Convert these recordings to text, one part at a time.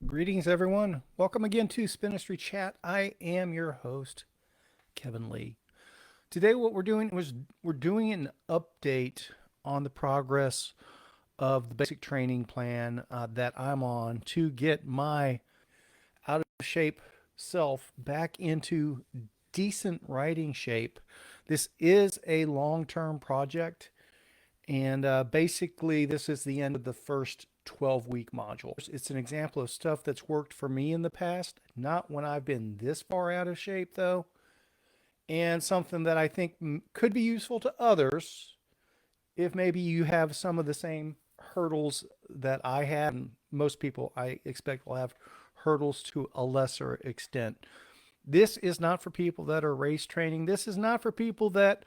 Greetings, everyone. Welcome again to Spinistry Chat. I am your host, Kevin Lee. Today, what we're doing an update on the progress of the basic training plan that I'm on to get my out of shape self back into decent riding shape. This is a long term project, and basically, this is the end of the first 12-week module. It's an example of stuff that's worked for me in the past, not when I've been this far out of shape, though, and something that I think could be useful to others if maybe you have some of the same hurdles that I had. And most people, I expect, will have hurdles to a lesser extent. This is not for people that are race training. This is not for people that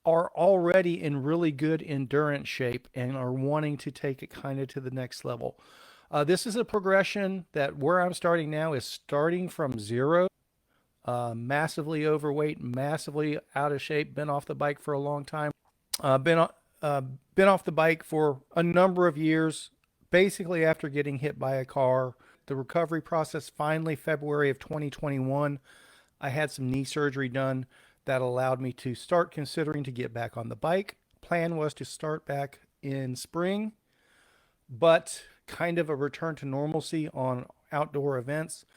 are already in really good endurance shape and are wanting to take it kind of to the next level. This is a progression that where I'm starting now is starting from zero, massively overweight, massively out of shape, been off the bike for a long time, uh, been, uh, been off the bike for a number of years, basically after getting hit by a car. The recovery process finally, February of 2021, I had some knee surgery done that allowed me to start considering to get back on the bike. Plan was to start back in spring, but kind of a return to normalcy on outdoor events.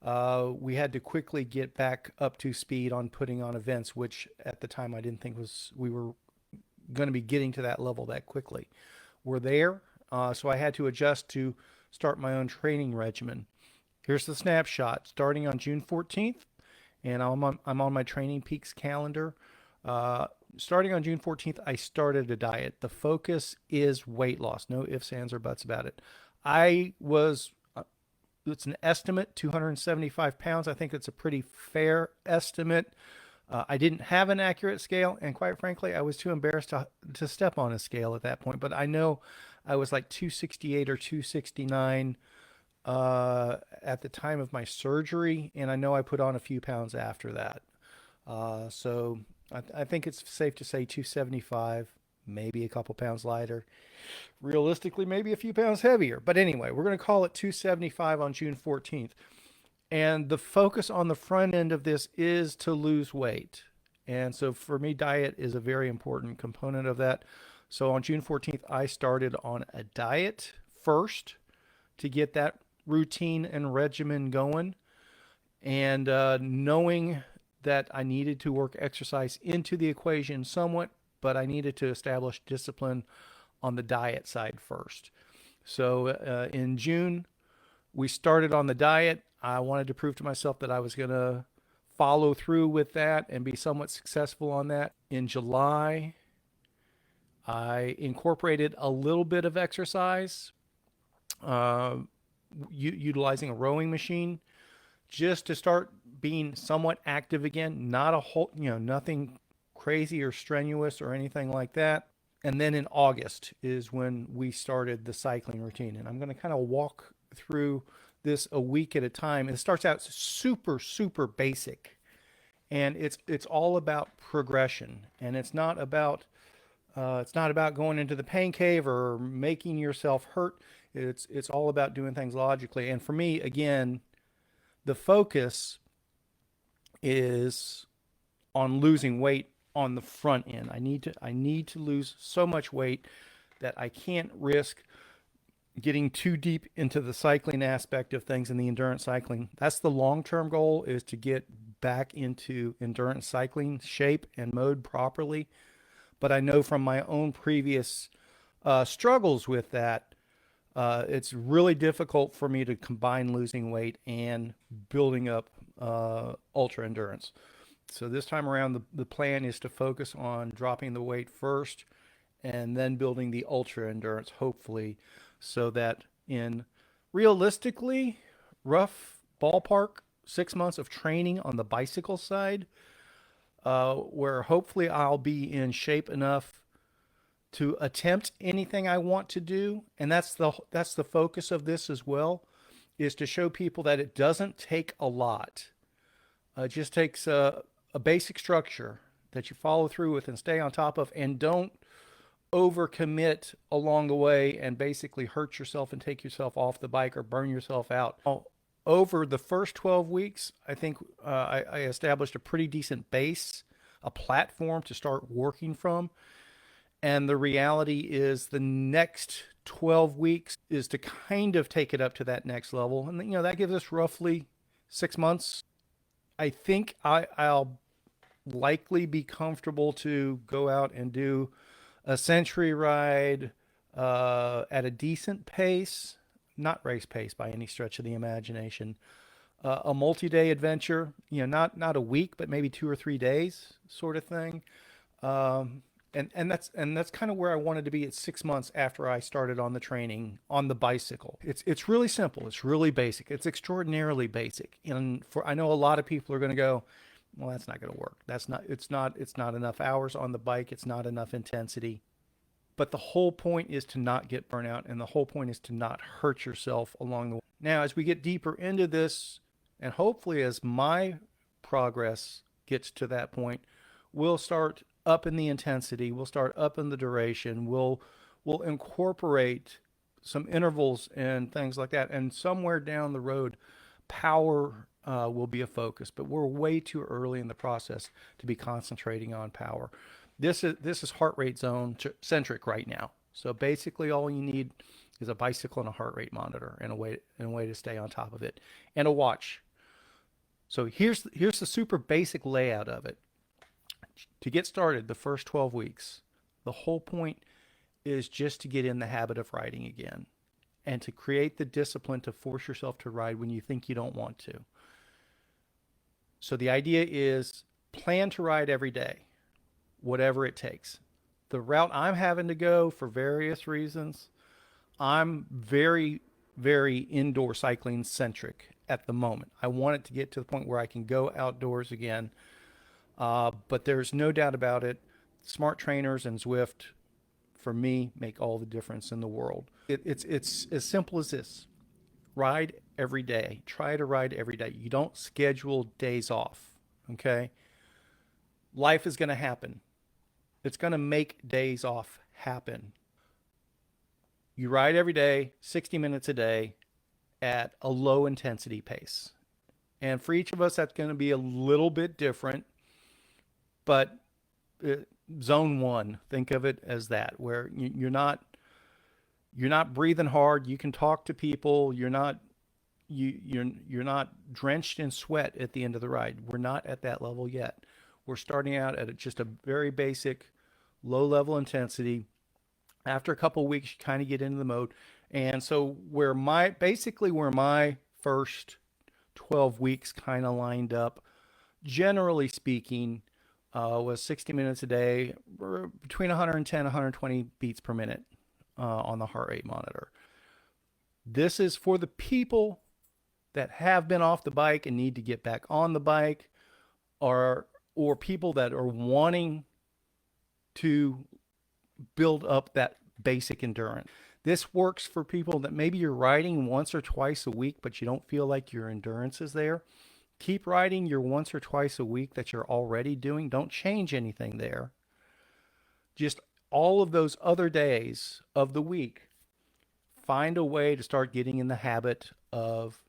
We had to quickly get back up to speed on putting on events, which at the time I didn't think was we were going to be getting to that level that quickly. We're there, so I had to adjust to start my own training regimen. Here's the snapshot starting on June 14th, and I'm on my Training Peaks calendar. Uh, Starting on June 14th, I started a diet. The focus is weight loss. No ifs, ands, or buts about it. I was, it's an estimate, 275 pounds. I think it's a pretty fair estimate. I didn't have an accurate scale, and quite frankly, I was too embarrassed to step on a scale at that point. But I know I was like 268 or 269 at the time of my surgery, and I know I put on a few pounds after that. So I think it's safe to say 275, maybe a couple pounds lighter. Realistically, maybe a few pounds heavier. But anyway, we're going to call it 275 on June 14th. And the focus on the front end of this is to lose weight. And so for me, diet is a very important component of that. So on June 14th, I started on a diet first to get that routine and regimen going. And knowing that I needed to work exercise into the equation somewhat, but I needed to establish discipline on the diet side first. So in June, we started on the diet. I wanted to prove to myself that I was going to follow through with that and be somewhat successful on that. In July, I incorporated a little bit of exercise, uh, utilizing a rowing machine just to start being somewhat active again. Not a whole, nothing crazy or strenuous or anything like that. And then in August is when we started the cycling routine. And I'm going to kind of walk through this a week at a time. It starts out super, super basic. And it's all about progression. And it's not about going into the pain cave or making yourself hurt. It's all about doing things logically. And for me, again, the focus is on losing weight on the front end. I need to lose so much weight that I can't risk getting too deep into the cycling aspect of things in the endurance cycling. That's the long-term goal, is to get back into endurance cycling shape and mode properly. But I know from my own previous struggles with that, it's really difficult for me to combine losing weight and building up ultra endurance. So this time around, the plan is to focus on dropping the weight first and then building the ultra endurance, hopefully, so that in realistically rough ballpark 6 months of training on the bicycle side, where hopefully I'll be in shape enough to attempt anything I want to do. And that's the focus of this as well, is to show people that it doesn't take a lot. It just takes a basic structure that you follow through with and stay on top of, and don't overcommit along the way and basically hurt yourself and take yourself off the bike or burn yourself out. Over the first 12 weeks, I think I established a pretty decent base, a platform to start working from. And the reality is the next 12 weeks is to kind of take it up to that next level. And, that gives us roughly 6 months. I think I'll likely be comfortable to go out and do a century ride at a decent pace, not race pace by any stretch of the imagination. A multi-day adventure, not a week, but maybe 2 or 3 days, sort of thing. And that's kind of where I wanted to be at 6 months after I started on the training on the bicycle. It's really simple. It's really basic. It's extraordinarily basic. And I know a lot of people are going to go, well, that's not going to work. It's not enough hours on the bike. It's not enough intensity. But the whole point is to not get burnout, and the whole point is to not hurt yourself along the way. Now, as we get deeper into this, and hopefully as my progress gets to that point, we'll start up in the intensity, we'll start up in the duration, we'll incorporate some intervals and things like that. And somewhere down the road, power will be a focus, but we're way too early in the process to be concentrating on power. This is heart rate zone centric right now. So basically all you need is a bicycle and a heart rate monitor and a way to stay on top of it, and a watch. So here's the super basic layout of it. To get started, the first 12 weeks, the whole point is just to get in the habit of riding again and to create the discipline to force yourself to ride when you think you don't want to. So the idea is plan to ride every day, whatever it takes. The route I'm having to go for various reasons, I'm very, very indoor cycling centric at the moment. I want it to get to the point where I can go outdoors again. But there's no doubt about it. Smart trainers and Zwift, for me, make all the difference in the world. It's as simple as this. Ride every day. Try to ride every day. You don't schedule days off, okay? Life is going to happen. It's going to make days off happen. You ride every day, 60 minutes a day at a low intensity pace. And for each of us, that's going to be a little bit different. But zone one, think of it as that, where you're not breathing hard. You can talk to people. You're not drenched in sweat at the end of the ride. We're not at that level yet. We're starting out at just a very basic, low level intensity. After a couple of weeks, you kind of get into the mode. And so where my first 12 weeks kind of lined up, generally speaking, was 60 minutes a day, between 110 120 beats per minute on the heart rate monitor. This is for the people that have been off the bike and need to get back on the bike, or people that are wanting to build up that basic endurance. This works for people that maybe you're riding once or twice a week, but you don't feel like your endurance is there. Keep riding your once or twice a week that you're already doing. Don't change anything there. Just all of those other days of the week, find a way to start getting in the habit of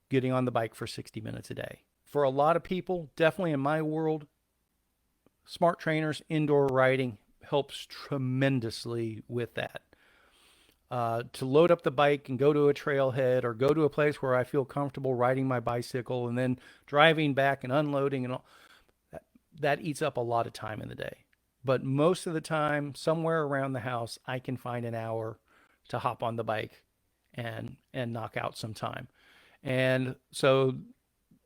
getting on the bike for 60 minutes a day. For a lot of people, definitely in my world, smart trainers, indoor riding helps tremendously with that. To load up the bike and go to a trailhead or go to a place where I feel comfortable riding my bicycle and then driving back and unloading and all that eats up a lot of time in the day. But most of the time, somewhere around the house, I can find an hour to hop on the bike and knock out some time. And so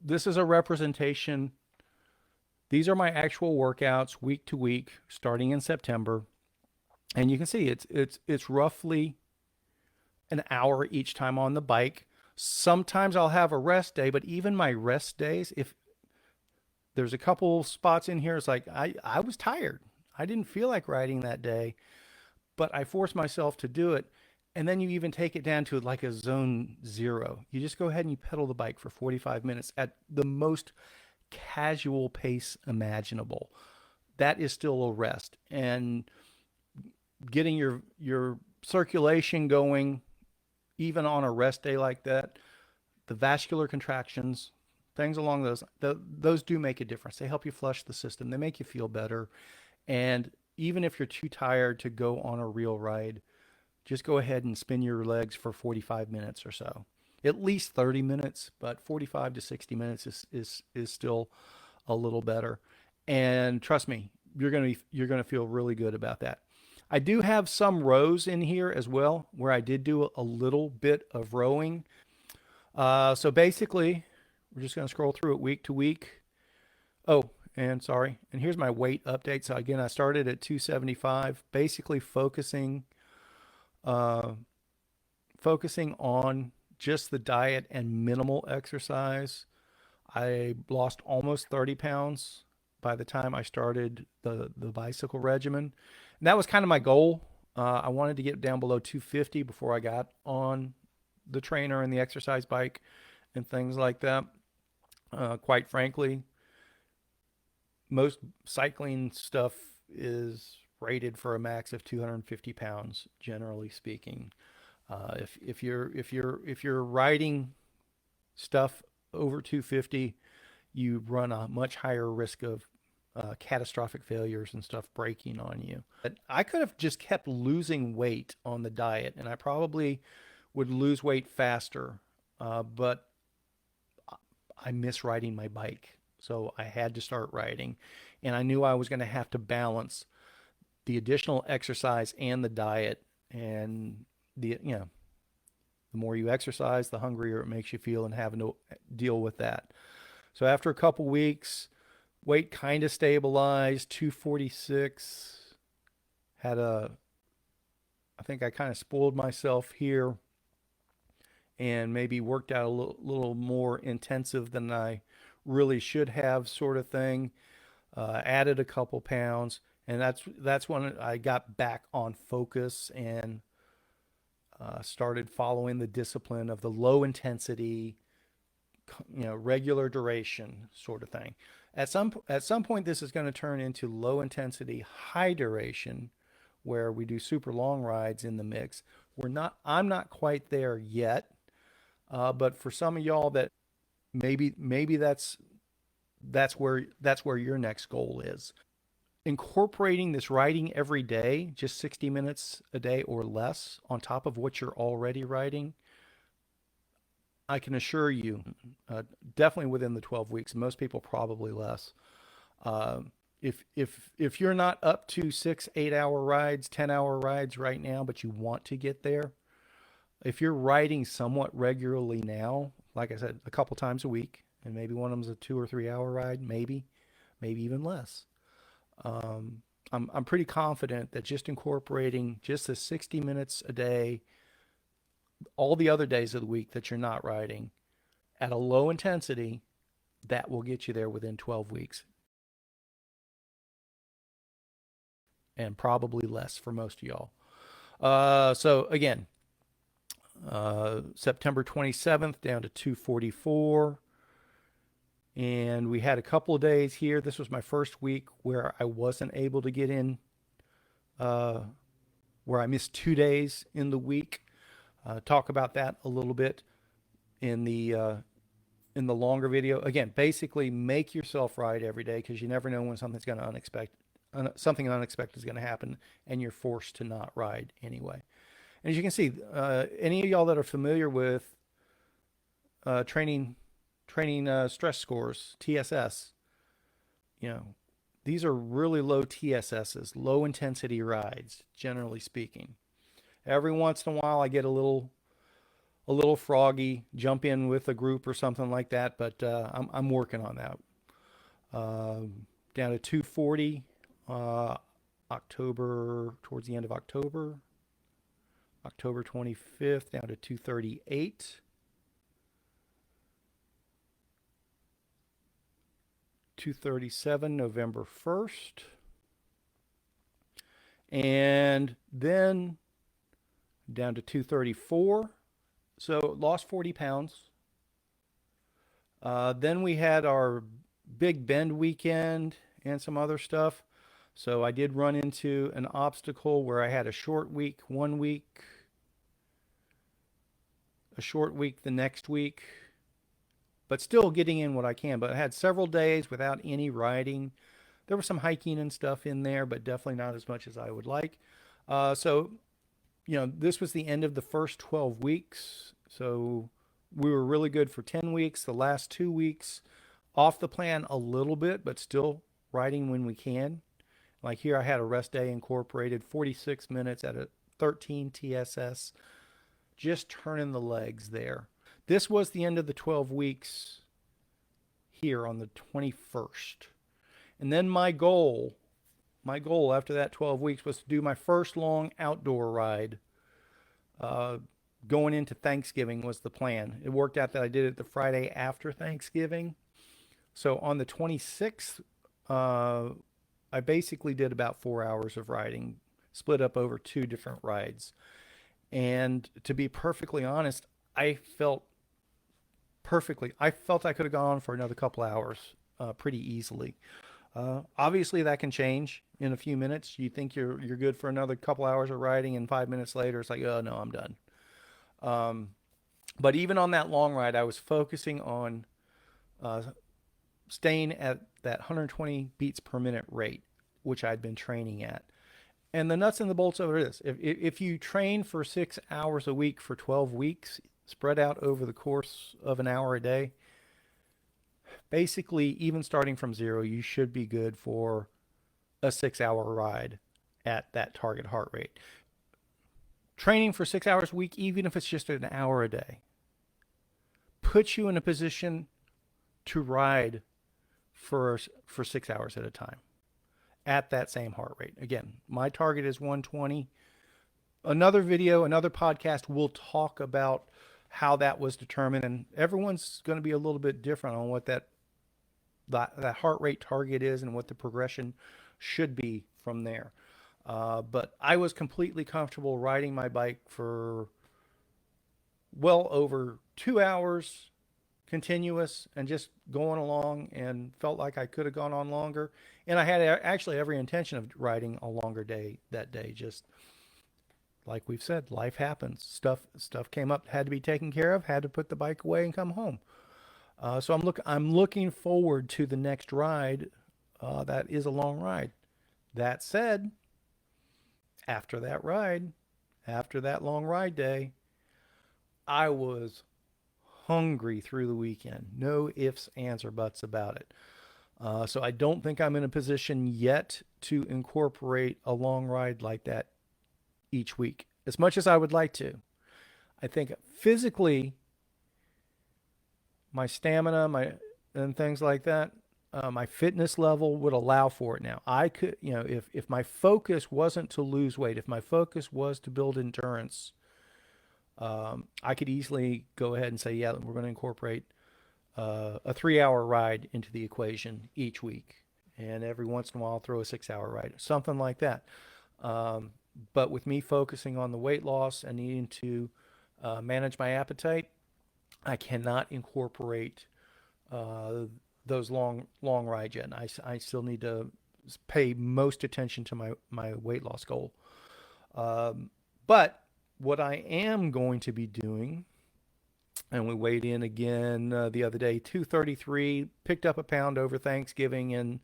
this is a representation. These are my actual workouts week to week, starting in September. And you can see it's roughly an hour each time on the bike. Sometimes I'll have a rest day, but even my rest days, if there's a couple spots in here, it's like I was tired. I didn't feel like riding that day, but I forced myself to do it. And then you even take it down to like a zone 0. You just go ahead and you pedal the bike for 45 minutes at the most casual pace imaginable. That is still a rest. And getting your circulation going, even on a rest day like that, the vascular contractions, things along those do make a difference. They help you flush the system. They make you feel better. And even if you're too tired to go on a real ride, just go ahead and spin your legs for 45 minutes or so. At least 30 minutes, but 45 to 60 minutes is still a little better. And trust me, you're gonna feel really good about that. I do have some rows in here as well where I did do a little bit of rowing. So basically, we're just going to scroll through it week to week. Oh, and sorry. And here's my weight update. So again, I started at 275, basically uh, focusing on just the diet and minimal exercise. I lost almost 30 pounds by the time I started the bicycle regimen. And that was kind of my goal. I wanted to get down below 250 before I got on the trainer and the exercise bike and things like that. Quite frankly, most cycling stuff is rated for a max of 250 pounds, generally speaking. If you're riding stuff over 250, you run a much higher risk of catastrophic failures and stuff breaking on you. But I could have just kept losing weight on the diet, and I probably would lose weight faster. But I miss riding my bike, so I had to start riding, and I knew I was going to have to balance the additional exercise and the diet, and the more you exercise, the hungrier it makes you feel, and having to deal with that. So after a couple weeks, weight kind of stabilized, 246. I think I kind of spoiled myself here and maybe worked out a little more intensive than I really should have, sort of thing. Added a couple pounds, and that's when I got back on focus and started following the discipline of the low intensity, regular duration sort of thing. At some point, this is going to turn into low intensity, high duration, where we do super long rides in the mix. I'm not quite there yet, but for some of y'all that maybe that's where your next goal is. Incorporating this riding every day, just 60 minutes a day or less on top of what you're already riding, I can assure you, definitely within the 12 weeks, most people probably less. Uh, if you're not up to 6, 8 hour rides, 10-hour rides right now, but you want to get there, if you're riding somewhat regularly now, like I said, a couple times a week, and maybe one of them's a 2 or 3 hour ride, maybe even less. I'm pretty confident that just incorporating just the 60 minutes a day, all the other days of the week that you're not riding, at a low intensity, that will get you there within 12 weeks, and probably less for most of y'all. So again, September 27th down to 244. And we had a couple of days here. This was my first week where I wasn't able to get in, uh, where I missed 2 days in the week. Talk about that a little bit in the longer video. Again, basically make yourself ride every day, because you never know when something unexpected is going to happen, and you're forced to not ride anyway. And as you can see, any of y'all that are familiar with training stress scores, TSS, you know, these are really low TSSs, low intensity rides, generally speaking. Every once in a while, I get a little froggy, jump in with a group or something like that, but I'm working on that. Down to 240, October, towards the end of October, October 25th, down to 238. 237 November 1st. And then down to 234. So lost 40 pounds. Then we had our Big Bend weekend and some other stuff. So I did run into an obstacle where I had a short week, 1 week, a short week the next week, but still getting in what I can. But I had several days without any riding. There was some hiking and stuff in there, but definitely not as much as I would like. So, this was the end of the first 12 weeks. So we were really good for 10 weeks. The last 2 weeks, off the plan a little bit, but still riding when we can. Like here, I had a rest day incorporated, 46 minutes at a 13 TSS, just turning the legs there. This was the end of the 12 weeks here on the 21st. And then my goal after that 12 weeks was to do my first long outdoor ride. Uh, Going into Thanksgiving was the plan. It worked out that I did it the Friday after Thanksgiving. So on the 26th, uh, I basically did about 4 hours of riding, split up over two different rides. And to be perfectly honest, I felt I felt I could have gone on for another couple hours pretty easily. Obviously, that can change in a few minutes. You think you're good for another couple hours of riding, and 5 minutes later, it's like, oh no, I'm done. Um, but even on that long ride, I was focusing on uh, staying at that 120 beats per minute rate, which I'd been training at. And the nuts and the bolts of it is, if you train for 6 hours a week for 12 weeks, spread out over the course of an hour a day, basically, even starting from zero, you should be good for a 6 hour ride at that target heart rate. Training for 6 hours a week, even if it's just an hour a day, puts you in a position to ride for 6 hours at a time at that same heart rate. Again, my target is 120. Another podcast will talk about how that was determined, and everyone's going to be a little bit different on what that heart rate target is and what the progression should be from there. But I was completely comfortable riding my bike for well over 2 hours continuous and just going along, and felt like I could have gone on longer. And I had actually every intention of riding a longer day that day. Just like we've said, life happens. Stuff came up, had to be taken care of, had to put the bike away and come home. So I'm looking forward to the next ride. That is a long ride. That said, after that ride, after that long ride day, I was hungry through the weekend. No ifs, ands, or buts about it. So I don't think I'm in a position yet to incorporate a long ride like that each week, as much as I would like to. I think physically, my stamina, and things like that, my fitness level would allow for it now. I could, if my focus wasn't to lose weight, if my focus was to build endurance, I could easily go ahead and say, yeah, we're going to incorporate a 3 hour ride into the equation each week. And every once in a while, I'll throw a 6 hour ride, something like that. But with me focusing on the weight loss and needing to manage my appetite, I cannot incorporate those long rides yet. And I still need to pay most attention to my weight loss goal. But what I am going to be doing, and we weighed in again the other day, 233, picked up a pound over Thanksgiving, and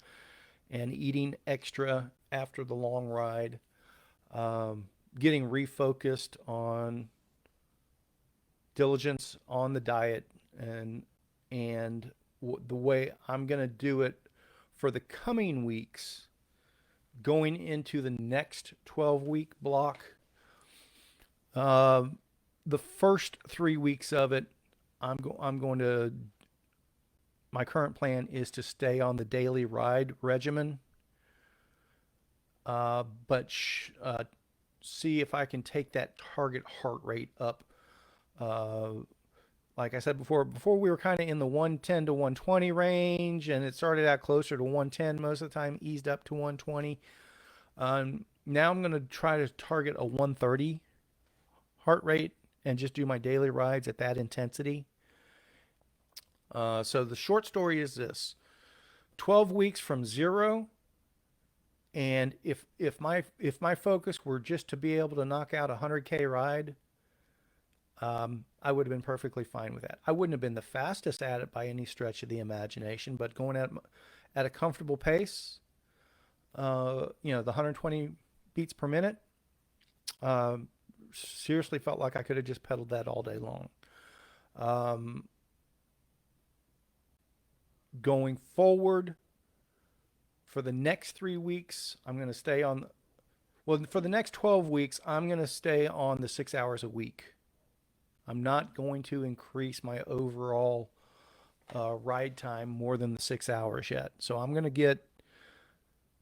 eating extra after the long ride, getting refocused on diligence on the diet, and the way I'm going to do it for the coming weeks, going into the next 12-week block. The first 3 weeks of it, I'm going to. My current plan is to stay on the daily ride regimen, but see if I can take that target heart rate up. Uh, like I said before we were kind of in the 110 to 120 range, and it started out closer to 110 most of the time, eased up to 120. Now I'm going to try to target a 130 heart rate and just do my daily rides at that intensity. So the short story is this: 12 weeks from zero And if my focus were just to be able to knock out a 100K ride, I would have been perfectly fine with that. I wouldn't have been the fastest at it by any stretch of the imagination, but going at a comfortable pace, the 120 beats per minute, um, seriously felt like I could have just pedaled that all day long. Um, Going forward for the next 3 weeks, I'm going to stay on. Well, for the next 12 weeks, I'm going to stay on the 6 hours a week. I'm not going to increase my overall ride time more than the 6 hours yet. So I'm going to get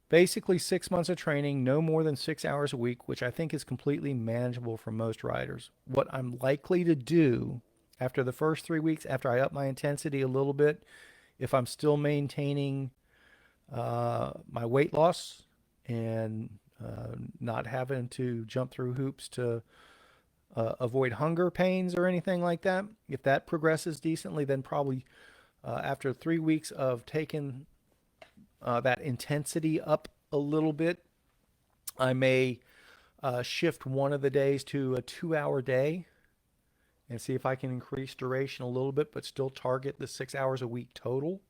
basically 6 months of training, no more than 6 hours a week, which I think is completely manageable for most riders. What I'm likely to do after the first 3 weeks, after I up my intensity a little bit, if I'm still maintaining my weight loss and not having to jump through hoops to avoid hunger pains or anything like that, if that progresses decently, then probably after 3 weeks of taking that intensity up a little bit, I may shift one of the days to a 2 hour day and see if I can increase duration a little bit, but still target the 6 hours a week total,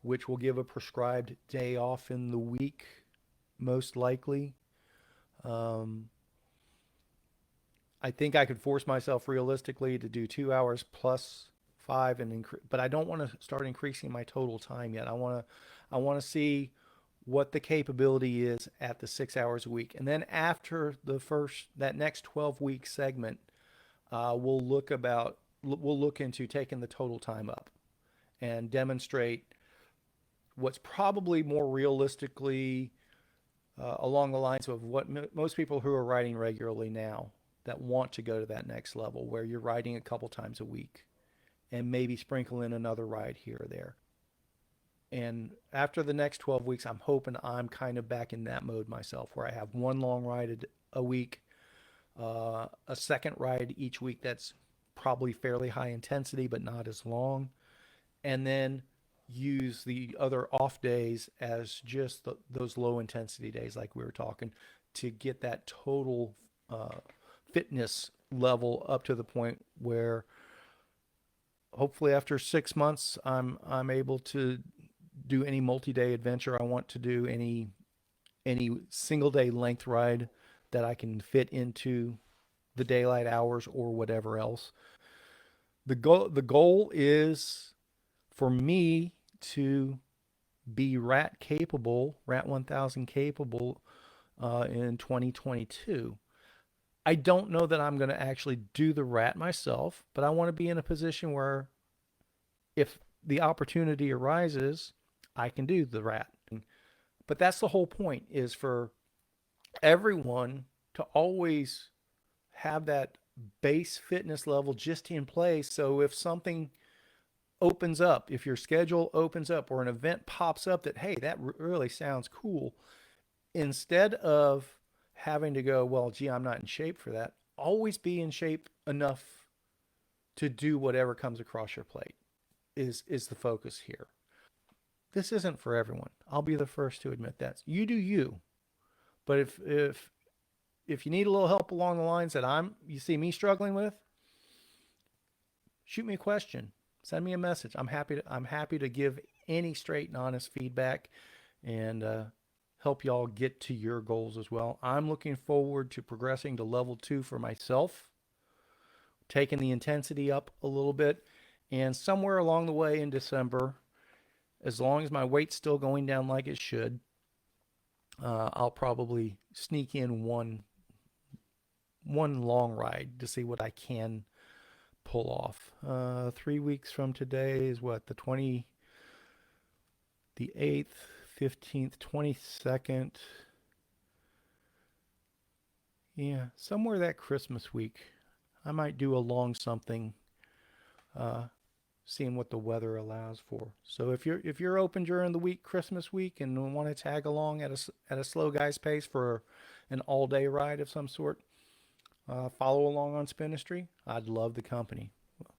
which will give a prescribed day off in the week, most likely. Um, I think I could force myself realistically to do 2 hours plus five but I don't want to start increasing my total time yet. I want to see what the capability is at the 6 hours a week, and then after that next 12-week segment, we'll look into taking the total time up and demonstrate what's probably more realistically along the lines of what most people who are riding regularly now that want to go to that next level, where you're riding a couple times a week and maybe sprinkle in another ride here or there. And after the next 12 weeks, I'm hoping I'm kind of back in that mode myself, where I have one long ride a week, a second ride each week that's probably fairly high intensity, but not as long, and then use the other off days as just those low intensity days, like we were talking, to get that total fitness level up to the point where hopefully after 6 months I'm able to do any multi-day adventure I want to do, any single day length ride that I can fit into the daylight hours or whatever else. The goal is for me to be rat 1000 capable in 2022. I don't know that I'm going to actually do the rat myself, but I want to be in a position where if the opportunity arises, I can do the rat. But that's the whole point, is for everyone to always have that base fitness level just in place. So if something opens up, if your schedule opens up or an event pops up that, hey, that really sounds cool, instead of having to go, well, gee, I'm not in shape for that, always be in shape enough to do whatever comes across your plate is the focus here. This isn't for everyone. I'll be the first to admit that. You do you. But if you need a little help along the lines that you see me struggling with, shoot me a question, send me a message. I'm happy to give any straight and honest feedback and help y'all get to your goals as well. I'm looking forward to progressing to level 2 for myself, taking the intensity up a little bit, and somewhere along the way in December, as long as my weight's still going down like it should, I'll probably sneak in one long ride to see what I can pull off. 3 weeks from today is what, the 8th, 15th, 22nd. Yeah, somewhere that Christmas week, I might do a long something, uh, seeing what the weather allows for. So if you're open during the week, Christmas week, and want to tag along at a slow guy's pace for an all day ride of some sort, follow along on Spinistry. I'd love the company.